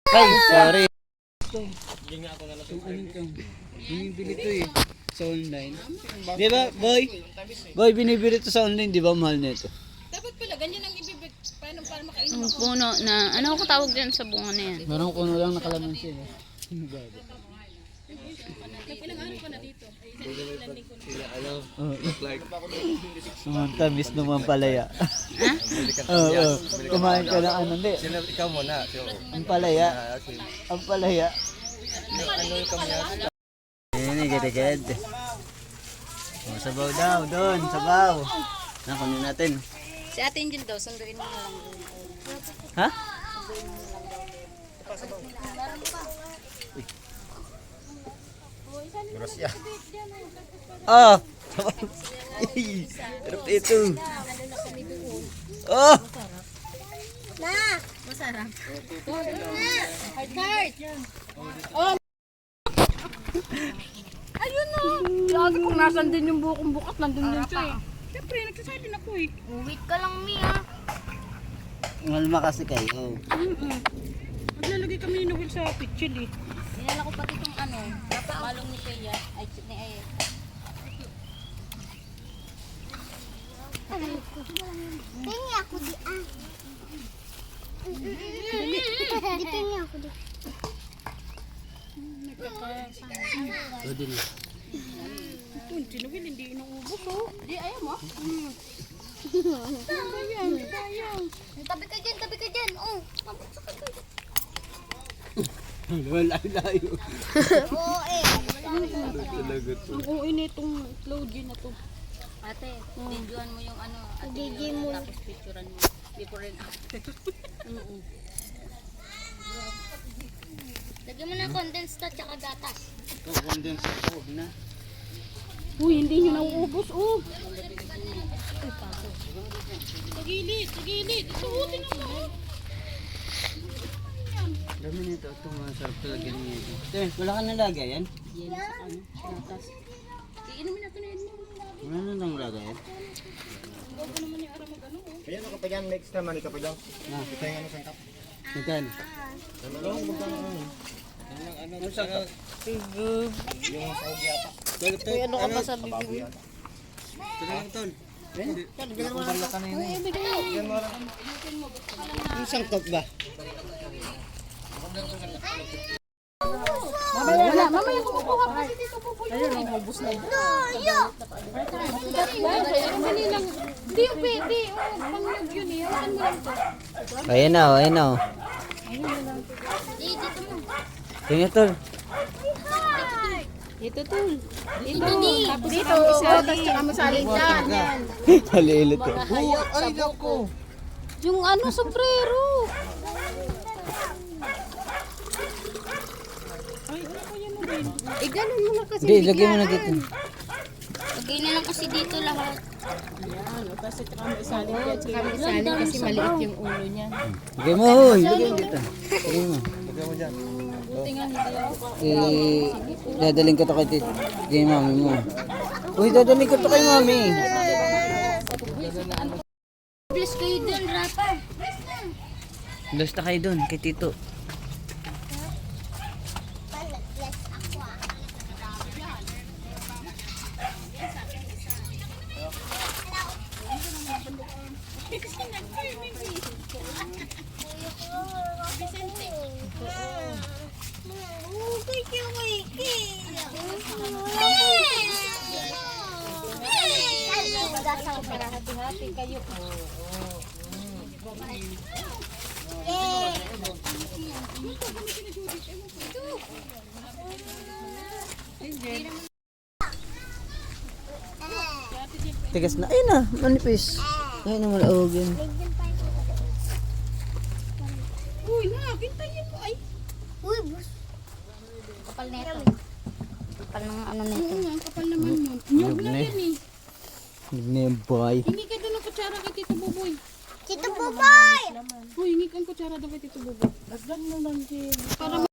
Ay, sorry. Binibili to eh. Sa online. Di ba, boy? Boy, binibili to sa online, di ba? Mahal nito. Dapat pala, ganyan ang ibibig. Paano para makain? Ang puno na, ano ko tawag dyan sa bunga na yan? Meron ko lang nakalamansin. Ilang araw ka na dito? Tamis naman palaya. Ha? Oo, kumain ka ng ano, hindi. Ikaw muna. Ang palaya. Ang palaya. Ano yung kamyas? Ayan, gad-gad. Sabaw daw, doon, sabaw. Nakunin natin. Si Ate Angel daw, sunduin mo na lang doon. Ha? Grosya. Oh! Sarap ito. Oh! Masarap. Heart. Oh. Ayun na. Lagi kung nasan din yung bukong bukat, nandun din siya eh. Siyempre, nagsasabi din ako eh. Wait ka lang, Mia. Malma kasi kayo. Maglalagay kami ni Noel sa pitchil eh. Dinala ko pati itong ano, malong ni Peya. Ay, ni Ay. Tingin ako di ah. Di tingin ako di. O din. Ito, si Noel hindi inuubos oh. Di, ayaw mo? Sayang. Tabi ka dyan. Oh. Layo. Oo eh. Talaga to. Ang uwi nitong Claudine na to. Ate, videoan mo yung ano, ate Gigi yung mo. tapos picturean mo. Before and after. Lagyan mo na condensed at saka gatas. Ito, condense ako. Na. Uy, hindi nyo nauubos oh. Sa gilid. Ito, tingnan mo. Dami nito. Ito, masarap talaga niya. Ito, wala ka nalagay yan? Yan sa ano, gatas. Iinumin natin na yun mo. Wala na nang lagay yan? Bago naman yung aram mag ano oh. Kaya ano kapag yan, next naman ikaw pa lang. Ah, Ito yung ano sangkap. magkano? Ano sangkap? Yung saog yata. Uy, ano ka pa sa Bago yan. Ito na lang, tol. Yung sangkap ba? Mamaya kumukuha pa kasi dito po. Ayun, ang ubos na yun. Hindi yung pwede. Panglag yun eh. Hawakan mo lang to. Ayan na, ayan na. Dito mo. Tingnan, tol. Ito to. Tapos dito. Tapos saka masaling dyan. Yan. Malilit eh. Ay, naku. Yung ano, sombrero. Ay, ano ko yan mo rin? Eh, ganun mo na kasi. Hindi, lagyan mo na dito. Lagay na lang kasi dito lahat. Yan, kasi saka may isaling yan. Saka may isaling kasi maliit yung ulo niya. Lagyan mo, huy. Lagyan dito. Lagyan mo. Lagyan mo dyan. Dadaling ko to kay mami mo. Uy, dadaling ko to kay mami. Bless kayo dun, rapper. Basta kayo doon, kay tito. Bless ako ah. Hati-hati kayo. Tigas na. Ayun na, manipis. Ayun na, malaog yun. hintayin mo ay. Uy, boss. Kapal nito. Kapal ng ano nito. Oo nga, ang kapal naman yun. Nyog na yan eh. Hindi yung boy. Hingi ka doon ng kutsara kay Tito Buboy. Tito Buboy! Uy, hingi kang kutsara doon kay Tito Buboy. Lagyan mo lang din. Para